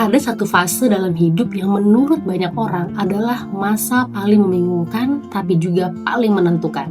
Ada satu fase dalam hidup yang menurut banyak orang adalah masa paling membingungkan tapi juga paling menentukan.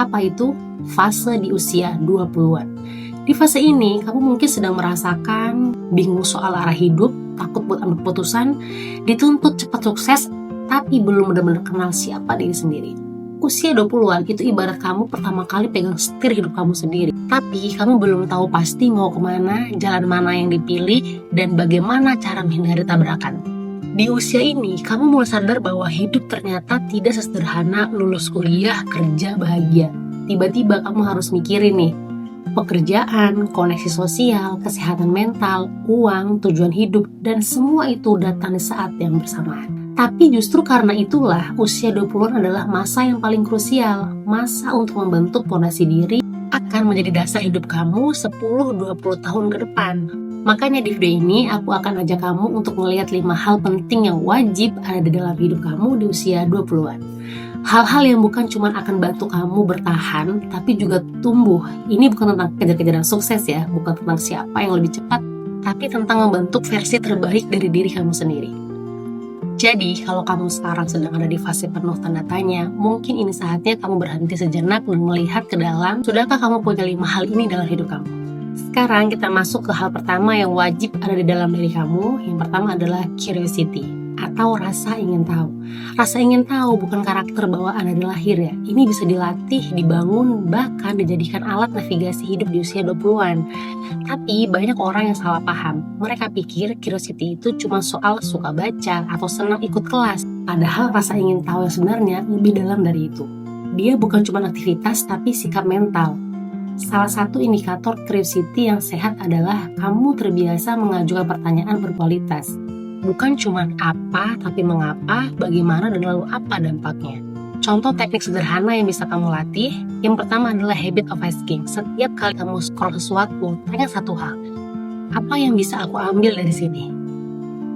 Apa itu? Fase di usia 20-an. Di fase ini, kamu mungkin sedang merasakan bingung soal arah hidup, takut buat ambil keputusan, dituntut cepat sukses, tapi belum benar-benar kenal siapa diri sendiri. Usia 20-an itu ibarat kamu pertama kali pegang setir hidup kamu sendiri. Tapi kamu belum tahu pasti mau kemana, jalan mana yang dipilih, dan bagaimana cara menghindari tabrakan. Di usia ini, kamu mulai sadar bahwa hidup ternyata tidak sesederhana lulus kuliah, kerja, bahagia. Tiba-tiba kamu harus mikirin nih, pekerjaan, koneksi sosial, kesehatan mental, uang, tujuan hidup, dan semua itu datang di saat yang bersamaan. Tapi justru karena itulah usia 20-an adalah masa yang paling krusial, masa untuk membentuk fondasi diri akan menjadi dasar hidup kamu 10-20 tahun ke depan. Makanya di video ini aku akan ajak kamu untuk melihat 5 hal penting yang wajib ada di dalam hidup kamu di usia 20-an. Hal-hal yang bukan cuma akan bantu kamu bertahan, tapi juga tumbuh. Ini bukan tentang kejar-kejaran sukses ya, bukan tentang siapa yang lebih cepat, tapi tentang membentuk versi terbaik dari diri kamu sendiri. Jadi, kalau kamu sekarang sedang ada di fase penuh tanda tanya, mungkin ini saatnya kamu berhenti sejenak dan melihat ke dalam, sudahkah kamu punya 5 hal ini dalam hidup kamu? Sekarang kita masuk ke hal pertama yang wajib ada di dalam diri kamu. Yang pertama adalah curiosity, atau rasa ingin tahu. Rasa ingin tahu bukan karakter bawaan dari lahir ya. Ini bisa dilatih, dibangun, bahkan dijadikan alat navigasi hidup di usia 20-an. Tapi banyak orang yang salah paham. Mereka pikir curiosity itu cuma soal suka baca atau senang ikut kelas. Padahal rasa ingin tahu yang sebenarnya lebih dalam dari itu. Dia bukan cuma aktivitas tapi sikap mental. Salah satu indikator curiosity yang sehat adalah kamu terbiasa mengajukan pertanyaan berkualitas. Bukan cuma apa, tapi mengapa, bagaimana, dan lalu apa dampaknya. Contoh teknik sederhana yang bisa kamu latih, yang pertama adalah habit of asking. Setiap kali kamu scroll sesuatu, tanya satu hal. Apa yang bisa aku ambil dari sini?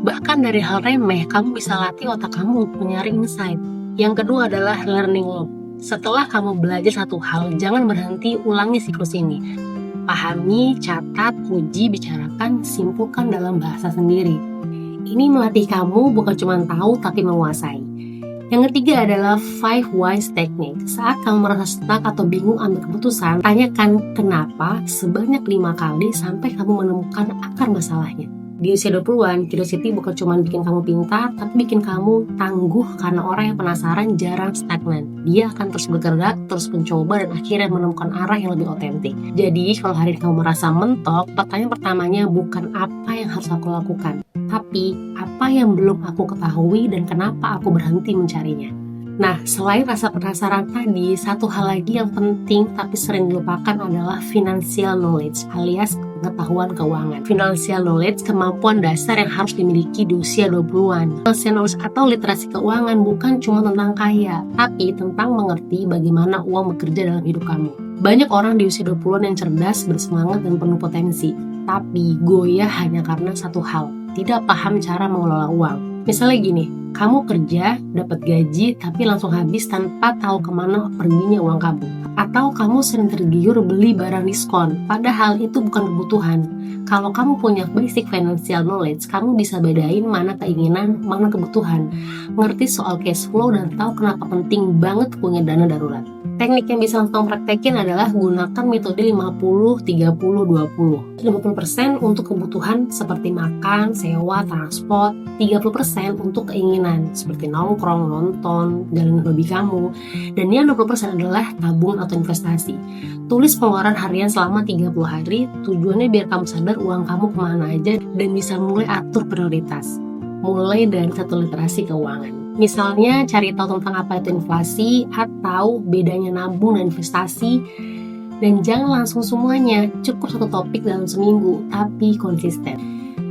Bahkan dari hal remeh, kamu bisa latih otak kamu untuk menyaring insight. Yang kedua adalah learning loop. Setelah kamu belajar satu hal, jangan berhenti ulangi siklus ini. Pahami, catat, uji, bicarakan, simpulkan dalam bahasa sendiri. Ini melatih kamu bukan cuma tahu tapi menguasai. Yang ketiga adalah 5 whys technique. Saat kamu merasa stuck atau bingung ambil keputusan, tanyakan kenapa sebanyak 5 kali sampai kamu menemukan akar masalahnya. Di usia 20-an, curiosity bukan cuma bikin kamu pintar, tapi bikin kamu tangguh karena orang yang penasaran jarang stagnan. Dia akan terus bergerak, terus mencoba, dan akhirnya menemukan arah yang lebih otentik. Jadi, kalau hari ini kamu merasa mentok, pertanyaan pertamanya bukan apa yang harus aku lakukan, tapi apa yang belum aku ketahui dan kenapa aku berhenti mencarinya. Nah, selain rasa penasaran tadi, satu hal lagi yang penting tapi sering dilupakan adalah financial knowledge alias pengetahuan keuangan. Financial knowledge, kemampuan dasar yang harus dimiliki di usia 20-an. Financial knowledge atau literasi keuangan bukan cuma tentang kaya, tapi tentang mengerti bagaimana uang bekerja dalam hidup kamu. Banyak orang di usia 20-an yang cerdas, bersemangat, dan penuh potensi, tapi goyah hanya karena satu hal, tidak paham cara mengelola uang. Misalnya gini, kamu kerja, dapat gaji, tapi langsung habis tanpa tahu kemana perginya uang kamu. Atau kamu sering tergiur beli barang diskon, padahal itu bukan kebutuhan. Kalau kamu punya basic financial knowledge, kamu bisa bedain mana keinginan, mana kebutuhan. Ngerti soal cash flow dan tahu kenapa penting banget punya dana darurat. Teknik yang bisa langsung praktekin adalah gunakan metode 50-30-20. 50% untuk kebutuhan seperti makan, sewa, transport. 30% untuk keinginan seperti nongkrong, nonton, jalan hobi kamu. Dan yang 20% adalah tabung atau investasi. Tulis pengeluaran harian selama 30 hari. Tujuannya biar kamu sadar uang kamu kemana aja dan bisa mulai atur prioritas. Mulai dari satu literasi keuangan. Misalnya cari tahu tentang apa itu inflasi atau bedanya nabung dan investasi. Dan jangan langsung semuanya, cukup satu topik dalam seminggu, tapi konsisten.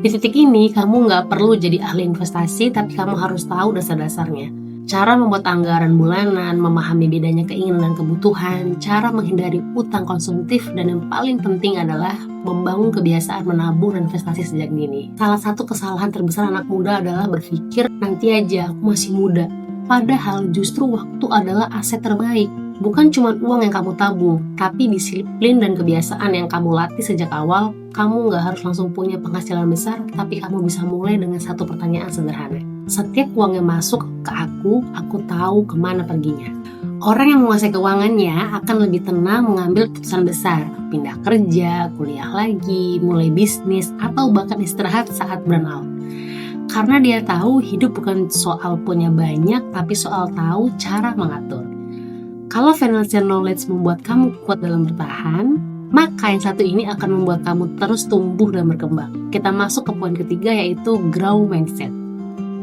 Di titik ini kamu nggak perlu jadi ahli investasi, tapi kamu harus tahu dasar-dasarnya. Cara membuat anggaran bulanan, memahami bedanya keinginan dan kebutuhan, cara menghindari utang konsumtif, dan yang paling penting adalah membangun kebiasaan menabung dan investasi sejak dini. Salah satu kesalahan terbesar anak muda adalah berpikir, nanti aja aku masih muda. Padahal justru waktu adalah aset terbaik. Bukan cuma uang yang kamu tabung, tapi disiplin dan kebiasaan yang kamu latih sejak awal. Kamu nggak harus langsung punya penghasilan besar, tapi kamu bisa mulai dengan satu pertanyaan sederhana. Setiap uang yang masuk ke aku tahu kemana perginya. Orang yang menguasai keuangannya akan lebih tenang mengambil keputusan besar, pindah kerja, kuliah lagi, mulai bisnis, atau bahkan istirahat saat burnout. Karena dia tahu hidup bukan soal punya banyak, tapi soal tahu cara mengatur. Kalau financial knowledge membuat kamu kuat dalam bertahan, maka yang satu ini akan membuat kamu terus tumbuh dan berkembang. Kita masuk ke poin ketiga, yaitu grow mindset.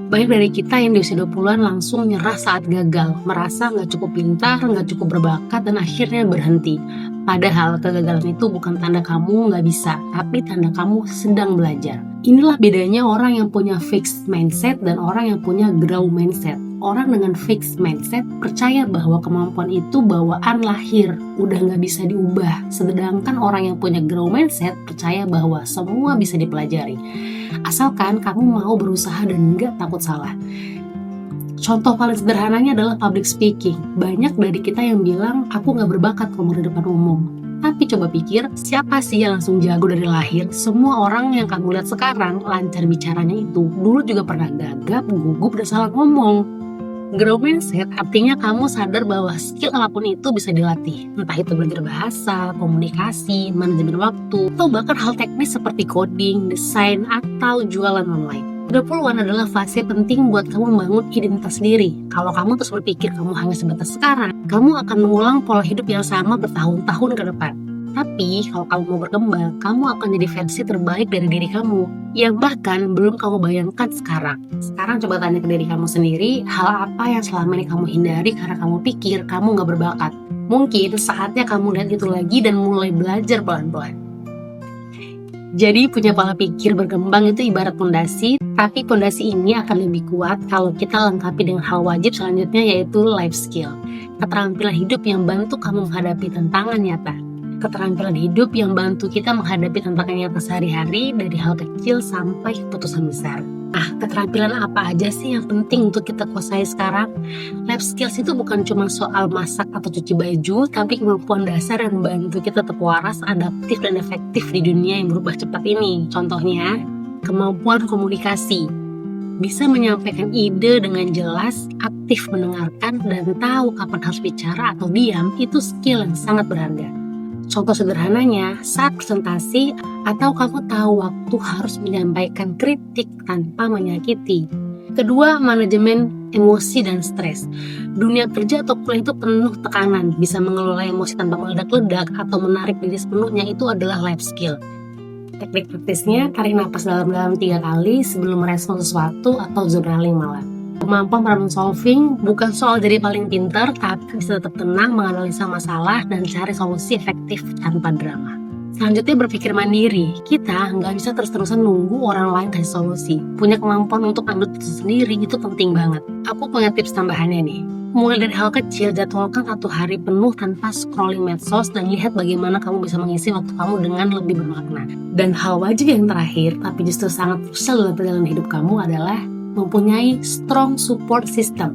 Banyak dari kita yang di usia 20-an langsung nyerah saat gagal, merasa nggak cukup pintar, nggak cukup berbakat, dan akhirnya berhenti. Padahal kegagalan itu bukan tanda kamu nggak bisa, tapi tanda kamu sedang belajar. Inilah bedanya orang yang punya fixed mindset dan orang yang punya grow mindset. Orang dengan fixed mindset percaya bahwa kemampuan itu bawaan lahir, udah nggak bisa diubah. Sedangkan orang yang punya grow mindset percaya bahwa semua bisa dipelajari. Asalkan kamu mau berusaha dan nggak takut salah. Contoh paling sederhananya adalah public speaking. Banyak dari kita yang bilang, aku nggak berbakat ngomong di depan umum. Tapi coba pikir, siapa sih yang langsung jago dari lahir? Semua orang yang kamu lihat sekarang lancar bicaranya itu dulu juga pernah gagap, gugup, dan salah ngomong. Grow mindset artinya kamu sadar bahwa skill apapun itu bisa dilatih. Entah itu belajar bahasa, komunikasi, manajemen waktu, atau bahkan hal teknis seperti coding, desain, atau jualan online. 20-an adalah fase penting buat kamu membangun identitas diri. Kalau kamu terus berpikir kamu hanya sebatas sekarang, kamu akan mengulang pola hidup yang sama bertahun-tahun ke depan. Tapi kalau kamu mau berkembang, kamu akan jadi versi terbaik dari diri kamu yang bahkan belum kamu bayangkan sekarang. Sekarang coba tanya ke diri kamu sendiri, hal apa yang selama ini kamu hindari karena kamu pikir kamu gak berbakat. Mungkin saatnya kamu lihat itu lagi dan mulai belajar pelan-pelan. Jadi punya pola pikir berkembang itu ibarat pondasi, tapi pondasi ini akan lebih kuat kalau kita lengkapi dengan hal wajib selanjutnya, yaitu life skill. Keterampilan hidup yang bantu kamu menghadapi tantangan nyata. Keterampilan hidup yang bantu kita menghadapi tantangan nyata sehari-hari, dari hal kecil sampai keputusan besar. Keterampilan apa aja sih yang penting untuk kita kuasai sekarang? Life skills itu bukan cuma soal masak atau cuci baju, tapi kemampuan dasar yang bantu kita tetap waras, adaptif, dan efektif di dunia yang berubah cepat ini. Contohnya, kemampuan komunikasi. Bisa menyampaikan ide dengan jelas, aktif mendengarkan, dan tahu kapan harus bicara atau diam, itu skill yang sangat berharga. Contoh sederhananya, saat presentasi atau kamu tahu waktu harus menyampaikan kritik tanpa menyakiti. Kedua, manajemen emosi dan stres. Dunia kerja atau kuliah itu penuh tekanan, bisa mengelola emosi tanpa meledak-ledak atau menarik diri sepenuhnya, itu adalah life skill. Teknik praktisnya, tarik napas dalam-dalam 3 kali sebelum merespon sesuatu atau journaling malam. Kemampuan problem solving bukan soal jadi paling pintar, tapi bisa tetap tenang menganalisa masalah dan cari solusi efektif tanpa drama. Selanjutnya, berpikir mandiri. Kita nggak bisa terus-terusan nunggu orang lain kasih solusi. Punya kemampuan untuk ambil keputusan sendiri itu penting banget. Aku punya tips tambahannya nih. Mulai dari hal kecil, jadwalkan 1 hari penuh tanpa scrolling medsos dan lihat bagaimana kamu bisa mengisi waktu kamu dengan lebih bermakna. Dan hal wajib yang terakhir, tapi justru sangat krusial dalam perjalanan hidup kamu adalah mempunyai strong support system.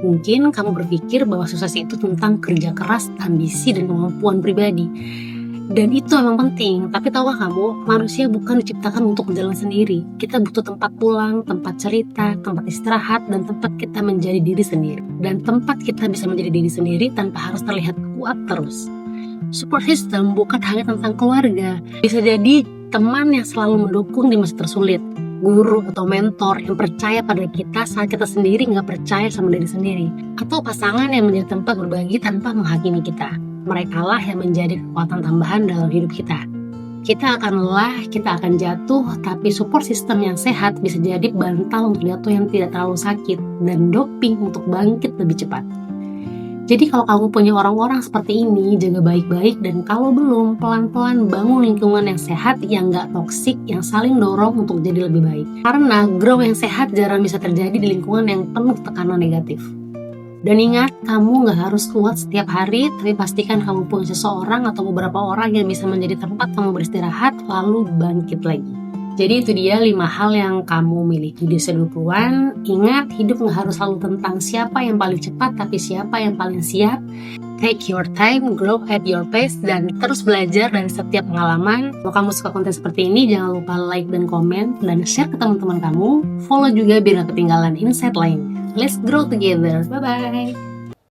Mungkin kamu berpikir bahwa sukses itu tentang kerja keras, ambisi, dan kemampuan pribadi. Dan itu memang penting, tapi tahukah kamu, manusia bukan diciptakan untuk berjalan sendiri. Kita butuh tempat pulang, tempat cerita, tempat istirahat, dan tempat kita menjadi diri sendiri. Dan tempat kita bisa menjadi diri sendiri tanpa harus terlihat kuat terus. Support system bukan hanya tentang keluarga. Bisa jadi teman yang selalu mendukung di masa tersulit, guru atau mentor yang percaya pada kita saat kita sendiri nggak percaya sama diri sendiri, atau pasangan yang menjadi tempat berbagi tanpa menghakimi kita. Mereka lah yang menjadi kekuatan tambahan dalam hidup kita. Kita akan lelah, kita akan jatuh, tapi support system yang sehat bisa jadi bantal untuk jatuh yang tidak terlalu sakit dan doping untuk bangkit lebih cepat. Jadi kalau kamu punya orang-orang seperti ini, jaga baik-baik, dan kalau belum, pelan-pelan bangun lingkungan yang sehat, yang gak toksik, yang saling dorong untuk jadi lebih baik. Karena grow yang sehat jarang bisa terjadi di lingkungan yang penuh tekanan negatif. Dan ingat, kamu gak harus kuat setiap hari, tapi pastikan kamu punya seseorang atau beberapa orang yang bisa menjadi tempat kamu beristirahat, lalu bangkit lagi. Jadi itu dia 5 hal yang kamu miliki di usia 20-an. Ingat, hidup gak harus selalu tentang siapa yang paling cepat, tapi siapa yang paling siap. Take your time, grow at your pace, dan terus belajar dari setiap pengalaman. Kalau kamu suka konten seperti ini, jangan lupa like dan komen, dan share ke teman-teman kamu. Follow juga biar gak ketinggalan insight lainnya. Let's grow together. Bye-bye.